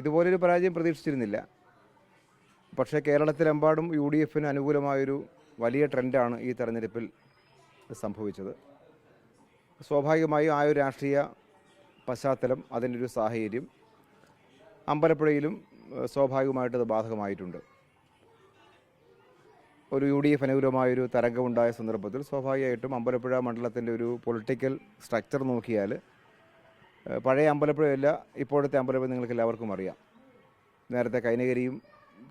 ഇതുപോലൊരു പരാജയം പ്രതീക്ഷിച്ചിരുന്നില്ല. പക്ഷേ കേരളത്തിലെമ്പാടും UDFന് അനുകൂലമായൊരു വലിയ ട്രെൻഡാണ് ഈ തെരഞ്ഞെടുപ്പിൽ സംഭവിച്ചത്. സ്വാഭാവികമായും ആ ഒരു രാഷ്ട്രീയ പശ്ചാത്തലം, അതിൻ്റെ ഒരു സാഹചര്യം അമ്പലപ്പുഴയിലും സ്വാഭാവികമായിട്ട് അത് ബാധകമായിട്ടുണ്ട്. ഒരു UDF അനുകൂലമായൊരു തരംഗമുണ്ടായ സന്ദർഭത്തിൽ സ്വാഭാവികമായിട്ടും അമ്പലപ്പുഴ മണ്ഡലത്തിൻ്റെ ഒരു പൊളിറ്റിക്കൽ സ്ട്രക്ചർ നോക്കിയാൽ പഴയ അമ്പലപ്പുഴയല്ല ഇപ്പോഴത്തെ അമ്പലപ്പുഴ നിങ്ങൾക്ക് എല്ലാവർക്കും അറിയാം. നേരത്തെ കൈനകരിയും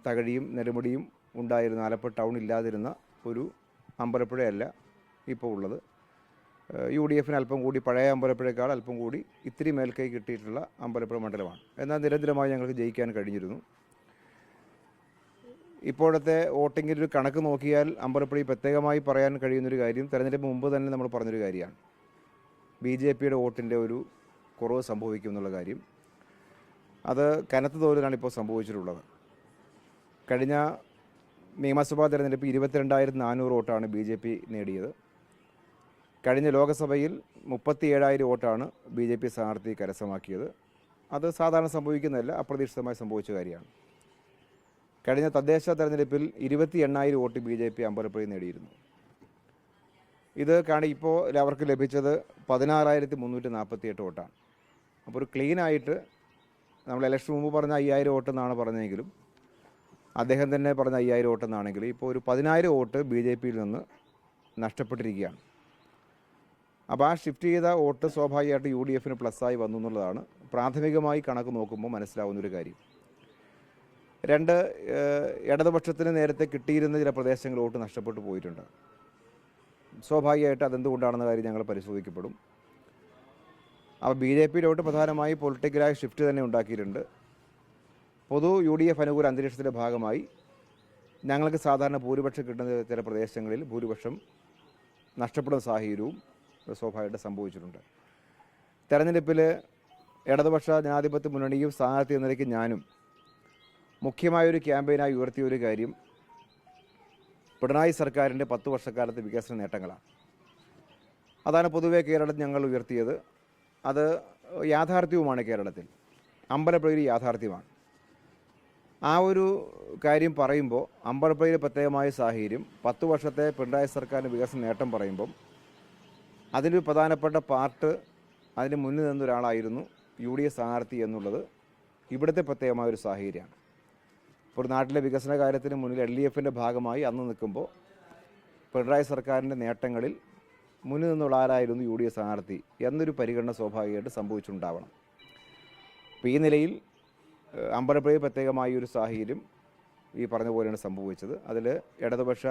തകഴിയും നെടുമുടിയും ഉണ്ടായിരുന്ന, ആലപ്പുഴ ടൗൺ ഇല്ലാതിരുന്ന ഒരു അമ്പലപ്പുഴയല്ല ഇപ്പോൾ ഉള്ളത്. UDFന് അല്പം കൂടി പഴയ അമ്പലപ്പുഴയേക്കാൾ അല്പം കൂടി ഇത്തിരി മേൽക്കൈ കിട്ടിയിട്ടുള്ള അമ്പലപ്പുഴ മണ്ഡലമാണ്. എന്നാൽ നിരന്തരമായി ഞങ്ങൾക്ക് ജയിക്കാൻ കഴിഞ്ഞിരുന്നു. ഇപ്പോഴത്തെ വോട്ടിങ്ങിൻ്റെ ഒരു കണക്ക് നോക്കിയാൽ അമ്പലപ്പുഴയിൽ പ്രത്യേകമായി പറയാൻ കഴിയുന്നൊരു കാര്യം, തെരഞ്ഞെടുപ്പ് മുമ്പ് തന്നെ നമ്മൾ പറഞ്ഞൊരു കാര്യമാണ്, BJPയുടെ വോട്ടിൻ്റെ ഒരു കുറവ് സംഭവിക്കും എന്നുള്ള കാര്യം. അത് കനത്ത തോതിലാണ് ഇപ്പോൾ സംഭവിച്ചിട്ടുള്ളത്. കഴിഞ്ഞ നിയമസഭാ തെരഞ്ഞെടുപ്പ് 22,400 വോട്ടാണ് BJP നേടിയത്. കഴിഞ്ഞ ലോക്സഭയിൽ 37,000 വോട്ടാണ് BJP സ്ഥാനാർത്ഥി കരസ്ഥമാക്കിയത്. അത് സാധാരണ സംഭവിക്കുന്നതല്ല, അപ്രതീക്ഷിതമായി സംഭവിച്ച കാര്യമാണ്. കഴിഞ്ഞ തദ്ദേശ തെരഞ്ഞെടുപ്പിൽ 28,000 വോട്ട് BJP അമ്പലപ്പുഴയിൽ നേടിയിരുന്നു. ഇത് ഇപ്പോൾ അവർക്ക് ലഭിച്ചത് 16,348 വോട്ടാണ്. അപ്പോൾ ഒരു ക്ലീനായിട്ട് നമ്മൾ ഇലക്ഷൻ മുമ്പ് പറഞ്ഞ 5,000 വോട്ടെന്നാണ് പറഞ്ഞതെങ്കിലും, അദ്ദേഹം തന്നെ പറഞ്ഞ 5,000 വോട്ടെന്നാണെങ്കിലും ഇപ്പോൾ ഒരു 10,000 വോട്ട് BJPയിൽ നിന്ന് നഷ്ടപ്പെട്ടിരിക്കുകയാണ്. അപ്പോൾ ആ ഷിഫ്റ്റ് ചെയ്ത വോട്ട് സ്വാഭാവികമായിട്ട് UDFന് പ്ലസ്സായി വന്നു എന്നുള്ളതാണ് പ്രാഥമികമായി കണക്ക് നോക്കുമ്പോൾ മനസ്സിലാവുന്നൊരു കാര്യം. രണ്ട്, ഇടതുപക്ഷത്തിന് നേരത്തെ കിട്ടിയിരുന്ന ചില പ്രദേശങ്ങൾ വോട്ട് നഷ്ടപ്പെട്ടു പോയിട്ടുണ്ട്. സ്വാഭാവികമായിട്ട് അതെന്തുകൊണ്ടാണെന്ന കാര്യം ഞങ്ങൾ പരിശോധിക്കപ്പെടും. അപ്പോൾ BJPയുടെ വോട്ട് പ്രധാനമായി പൊളിറ്റിക്കലായ ഷിഫ്റ്റ് തന്നെ ഉണ്ടാക്കിയിട്ടുണ്ട്. പൊതു UDF അനുകൂല അന്തരീക്ഷത്തിൻ്റെ ഭാഗമായി ഞങ്ങൾക്ക് സാധാരണ ഭൂരിപക്ഷം കിട്ടുന്ന ചില പ്രദേശങ്ങളിൽ ഭൂരിപക്ഷം നഷ്ടപ്പെടുന്ന സാഹചര്യവും സ്വാഭാവികമായിട്ട് സംഭവിച്ചിട്ടുണ്ട്. തെരഞ്ഞെടുപ്പിൽ ഇടതുപക്ഷ ജനാധിപത്യ മുന്നണിയും സ്ഥാനാർത്ഥി എന്ന നിലയ്ക്ക് ഞാനും മുഖ്യമായൊരു ക്യാമ്പയിനായി ഉയർത്തിയൊരു കാര്യം പിണറായി സർക്കാരിൻ്റെ 10 വർഷക്കാലത്തെ വികസന നേട്ടങ്ങളാണ്. അതാണ് പൊതുവേ കേരളത്തിൽ ഞങ്ങൾ ഉയർത്തിയത്. അത് യാഥാർത്ഥ്യവുമാണ്. കേരളത്തിൽ അമ്പലപ്പുഴയിൽ യാഥാർത്ഥ്യമാണ്. ആ ഒരു കാര്യം പറയുമ്പോൾ അമ്പലപ്പുഴയിൽ പ്രത്യേകമായ സാഹചര്യം, 10 വർഷത്തെ പിണറായി സർക്കാരിൻ്റെ വികസന നേട്ടം പറയുമ്പം അതിൻ്റെ പ്രധാനപ്പെട്ട പാർട്ട്, അതിന് മുന്നിൽ നിന്നൊരാളായിരുന്നു UDF സ്ഥാനാർത്ഥി എന്നുള്ളത് ഇവിടുത്തെ പ്രത്യേകമായൊരു സാഹചര്യമാണ്. ഇപ്പോൾ നാട്ടിലെ വികസന കാര്യത്തിന് മുന്നിൽ LDFൻ്റെ ഭാഗമായി അന്ന് നിൽക്കുമ്പോൾ പിണറായി സർക്കാരിൻ്റെ നേട്ടങ്ങളിൽ മുന്നിൽ നിന്നുള്ള ആരായിരുന്നു UDF സ്ഥാനാർത്ഥി എന്നൊരു പരിഗണന സ്വാഭാവികമായിട്ട് സംഭവിച്ചിട്ടുണ്ടാവണം. അപ്പോൾ ഈ നിലയിൽ അമ്പലപ്പുഴയിൽ പ്രത്യേകമായ ഒരു സാഹചര്യം ഈ പറഞ്ഞ പോലെയാണ് സംഭവിച്ചത്. അതിൽ ഇടതുപക്ഷ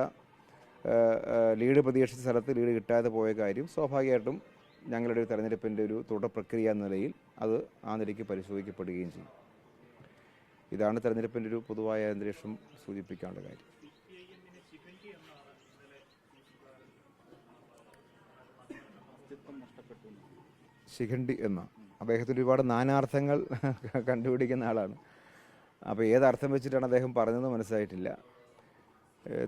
ലീഡ് പ്രതീക്ഷിച്ച സ്ഥലത്ത് ലീഡ് കിട്ടാതെ പോയ കാര്യം സ്വാഭാവികമായിട്ടും ഞങ്ങളുടെ ഒരു തെരഞ്ഞെടുപ്പിൻ്റെ ഒരു തുടർ പ്രക്രിയ എന്ന നിലയിൽ അത് ആ നിലയ്ക്ക് പരിശോധിക്കപ്പെടുകയും ചെയ്യും. ഇതാണ് തെരഞ്ഞെടുപ്പിൻ്റെ ഒരു പൊതുവായ അന്തരീക്ഷം സൂചിപ്പിക്കാനുള്ള കാര്യം. ശിഖണ്ഡി എന്ന അദ്ദേഹത്തിന് ഒരുപാട് നാനാർത്ഥങ്ങൾ കണ്ടുപിടിക്കുന്ന ആളാണ്. അപ്പോൾ ഏതർത്ഥം വെച്ചിട്ടാണ് അദ്ദേഹം പറഞ്ഞതെന്ന് മനസ്സിലായിട്ടില്ല.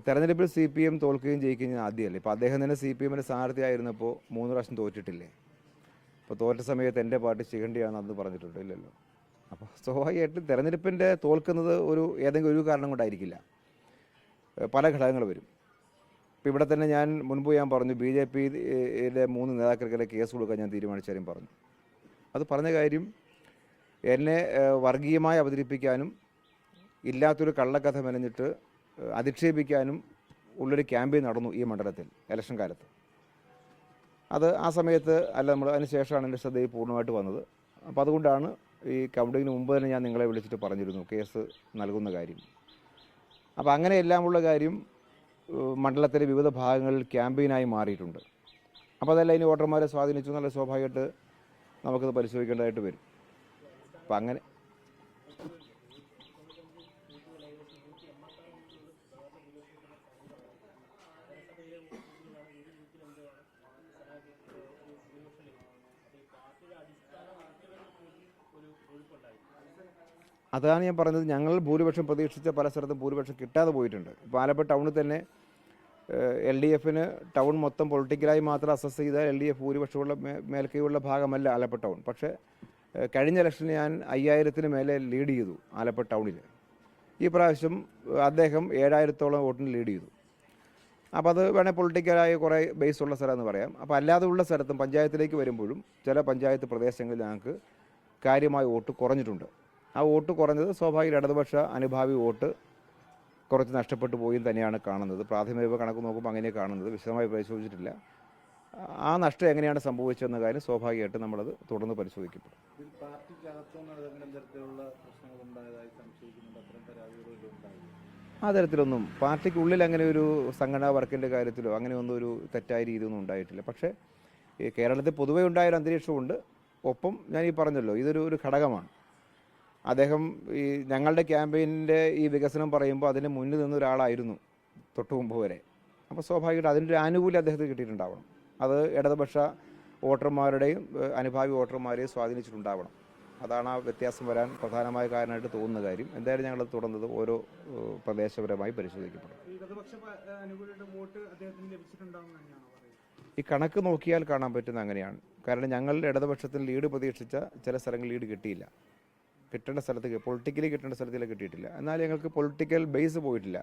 തെരഞ്ഞെടുപ്പിൽ CPM തോൽക്കുകയും ജയിക്കുകയും ആദ്യമല്ലേ. ഇപ്പോൾ അദ്ദേഹം തന്നെ CPMൻ്റെ സ്ഥാനാർത്ഥി ആയിരുന്നപ്പോൾ 3 പ്രാവശ്യം തോറ്റിട്ടില്ലേ? അപ്പോൾ തോറ്റ സമയത്ത് എൻ്റെ പാർട്ടി ശിഖണ്ഡിയാണെന്ന് അന്ന് പറഞ്ഞിട്ടുണ്ട്, ഇല്ലല്ലോ. അപ്പോൾ സ്വാഭാവികമായിട്ടും തെരഞ്ഞെടുപ്പിൻ്റെ തോൽക്കുന്നത് ഏതെങ്കിലും ഒരു കാരണം കൊണ്ടായിരിക്കില്ല, പല ഘടകങ്ങൾ വരും. ഇപ്പോൾ ഇവിടെ തന്നെ ഞാൻ മുൻപ് പറഞ്ഞു, BJPയിലെ 3 നേതാക്കൾക്കെതിരെ കേസ് കൊടുക്കാൻ ഞാൻ തീരുമാനിച്ചാലും പറഞ്ഞു. അത് പറഞ്ഞ കാര്യം എന്നെ വർഗീയമായി അവതരിപ്പിക്കാനും ഇല്ലാത്തൊരു കള്ളക്കഥ മെനഞ്ഞിട്ട് അധിക്ഷേപിക്കാനും ഉള്ളൊരു ക്യാമ്പയിൻ നടന്നു ഈ മണ്ഡലത്തിൽ ഇലക്ഷൻ കാലത്ത്. അത് ആ സമയത്ത് അല്ല, നമ്മൾ അതിന് ശേഷമാണ് എൻ്റെ ശ്രദ്ധയിൽ പൂർണ്ണമായിട്ട് വന്നത്. അപ്പോൾ അതുകൊണ്ടാണ് ഈ കൗണ്ടിങ്ങിന് മുമ്പ് തന്നെ ഞാൻ നിങ്ങളെ വിളിച്ചിട്ട് പറഞ്ഞിരുന്നു കേസ് നൽകുന്ന കാര്യം. അപ്പോൾ അങ്ങനെയെല്ലാമുള്ള കാര്യം മണ്ഡലത്തിലെ വിവിധ ഭാഗങ്ങളിൽ ക്യാമ്പയിനായി മാറിയിട്ടുണ്ട്. അപ്പോൾ അതെല്ലാം ഇനി വോട്ടർമാരെ സ്വാധീനിച്ചു എന്നുള്ള സ്വാഭാവികമായിട്ട് നമുക്കത് പരിശോധിക്കേണ്ടതായിട്ട് വരും. അപ്പം അങ്ങനെ അതാണ് ഞാൻ പറഞ്ഞത്. ഞങ്ങൾ ഭൂരിപക്ഷം പ്രതീക്ഷിച്ച പല സ്ഥലത്തും ഭൂരിപക്ഷം കിട്ടാതെ പോയിട്ടുണ്ട്. ഇപ്പോൾ ആലപ്പുഴ ടൗണിൽ തന്നെ LDFന് ടൗൺ മൊത്തം പൊളിറ്റിക്കലായി മാത്രം അസസ് ചെയ്താൽ LDF ഭൂരിപക്ഷമുള്ള മേൽക്കൈയുള്ള ഭാഗമല്ല ആലപ്പുഴ ടൗൺ. പക്ഷേ കഴിഞ്ഞ ഇലക്ഷനിൽ ഞാൻ 5000-ന് മേലെ ലീഡ് ചെയ്തു ആലപ്പുഴ ടൗണിൽ. ഈ പ്രാവശ്യം അദ്ദേഹം 7000-ഓളം വോട്ടിന് ലീഡ് ചെയ്തു. അപ്പോൾ അത് വേണേൽ പൊളിറ്റിക്കലായ കുറേ ബേസ് ഉള്ള സ്ഥലമെന്ന് പറയാം. അപ്പോൾ അല്ലാതെ ഉള്ള സ്ഥലത്തും പഞ്ചായത്തിലേക്ക് വരുമ്പോഴും ചില പഞ്ചായത്ത് പ്രദേശങ്ങളിൽ ഞങ്ങൾക്ക് കാര്യമായ വോട്ട് കുറഞ്ഞിട്ടുണ്ട്. ആ വോട്ട് കുറഞ്ഞത് സ്വാഭാവിക ഇടതുപക്ഷ അനുഭാവി വോട്ട് കുറച്ച് നഷ്ടപ്പെട്ടു പോയി തന്നെയാണ് കാണുന്നത്. പ്രാഥമിക കണക്ക് നോക്കുമ്പോൾ അങ്ങനെ കാണുന്നത്, വിശദമായി പരിശോധിച്ചിട്ടില്ല. ആ നഷ്ടം എങ്ങനെയാണ് സംഭവിച്ചതെന്ന കാര്യം സ്വാഭാവികമായിട്ട് നമ്മളത് തുടർന്ന് പരിശോധിക്കപ്പെടും. ആ തരത്തിലൊന്നും പാർട്ടിക്കുള്ളിൽ അങ്ങനെ ഒരു സംഘടനാ വർക്കിൻ്റെ കാര്യത്തിലോ അങ്ങനെയൊന്നും ഒരു തെറ്റായ രീതിയൊന്നും ഉണ്ടായിട്ടില്ല. പക്ഷേ ഈ കേരളത്തിൽ പൊതുവെ ഉണ്ടായൊരു അന്തരീക്ഷമുണ്ട്. ഒപ്പം ഞാൻ ഈ പറഞ്ഞല്ലോ, ഇതൊരു ഘടകമാണ്. അദ്ദേഹം ഈ ഞങ്ങളുടെ ക്യാമ്പയിനിൻ്റെ ഈ വികസനം പറയുമ്പോൾ അതിന് മുന്നിൽ നിന്ന ഒരാളായിരുന്നു തൊട്ടു മുമ്പ് വരെ. അപ്പോൾ സ്വാഭാവികമായിട്ട് അതിൻ്റെ ഒരു ആനുകൂല്യം അദ്ദേഹത്തിന് കിട്ടിയിട്ടുണ്ടാവണം. അത് ഇടതുപക്ഷ വോട്ടർമാരുടെയും അനുഭാവി വോട്ടർമാരെയും സ്വാധീനിച്ചിട്ടുണ്ടാവണം. അതാണ് ആ വ്യത്യാസം വരാൻ പ്രധാനമായ കാരണമായിട്ട് തോന്നുന്ന കാര്യം. എന്തായാലും ഞങ്ങൾ തുടർന്നത് ഓരോ പ്രദേശപരമായി പരിശോധിക്കപ്പെടും. ഈ കണക്ക് നോക്കിയാൽ കാണാൻ പറ്റുന്ന അങ്ങനെയാണ്. കാരണം ഞങ്ങളുടെ ഇടതുപക്ഷത്തിന് ലീഡ് പ്രതീക്ഷിച്ച ചില സ്ഥലങ്ങളിൽ ലീഡ് കിട്ടിയില്ല. കിട്ടേണ്ട സ്ഥലത്ത് പൊളിറ്റിക്കലി കിട്ടേണ്ട സ്ഥലത്തിൽ കിട്ടിയിട്ടില്ല. എന്നാൽ ഞങ്ങൾക്ക് പൊളിറ്റിക്കൽ ബേസ് പോയിട്ടില്ല.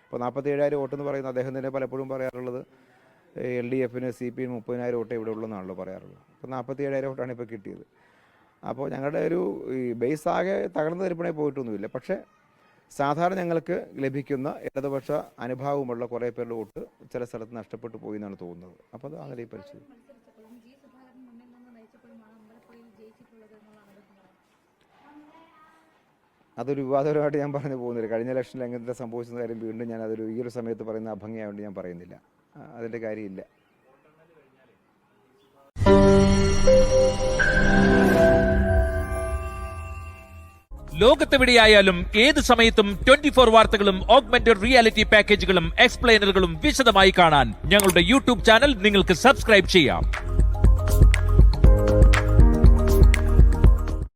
ഇപ്പോൾ 47,000 വോട്ടെന്ന് പറയുന്ന അദ്ദേഹം തന്നെ പലപ്പോഴും പറയാറുള്ളത് LDFന് CPM 30,000 വോട്ട് ഇവിടെ ഉള്ളതെന്നാണല്ലോ പറയാറുള്ളത്. അപ്പോൾ 47,000 വോട്ടാണ് ഇപ്പോൾ കിട്ടിയത്. അപ്പോൾ ഞങ്ങളുടെ ഒരു ഈ ബേസ് ആകെ തകർന്നു തരിപ്പണേ പോയിട്ടൊന്നുമില്ല. പക്ഷേ സാധാരണ ഞങ്ങൾക്ക് ലഭിക്കുന്ന ഇടതുപക്ഷ അനുഭാവമുള്ള കുറേ പേരുടെ വോട്ട് ചില സ്ഥലത്ത് നഷ്ടപ്പെട്ടു പോയി എന്നാണ് തോന്നുന്നത്. അപ്പോൾ അത് അങ്ങനെ പരിശോധിച്ചു. അതൊരു വിവാദപരമായിട്ട് ഞാൻ പറഞ്ഞു പോകുന്നില്ല. കഴിഞ്ഞ ഇലക്ഷനിൽ എങ്ങനത്തെ സംഭവിച്ചെന്ന കാര്യം വീണ്ടും ഞാൻ ഈ ഒരു സമയത്ത് പറയുന്ന അഭംഗിയായതുകൊണ്ട് ഞാൻ പറയുന്നില്ല. അതിൻ്റെ കാര്യമില്ല. ലോകത്തെവിടെയായാലും ഏത് സമയത്തും 24 വാർത്തകളും ഓഗ്മെന്റഡ് റിയാലിറ്റി പാക്കേജുകളും എക്സ്പ്ലെയിനറുകളും വിശദമായി കാണാൻ ഞങ്ങളുടെ യൂട്യൂബ് ചാനൽ നിങ്ങൾക്ക് സബ്സ്ക്രൈബ് ചെയ്യാം.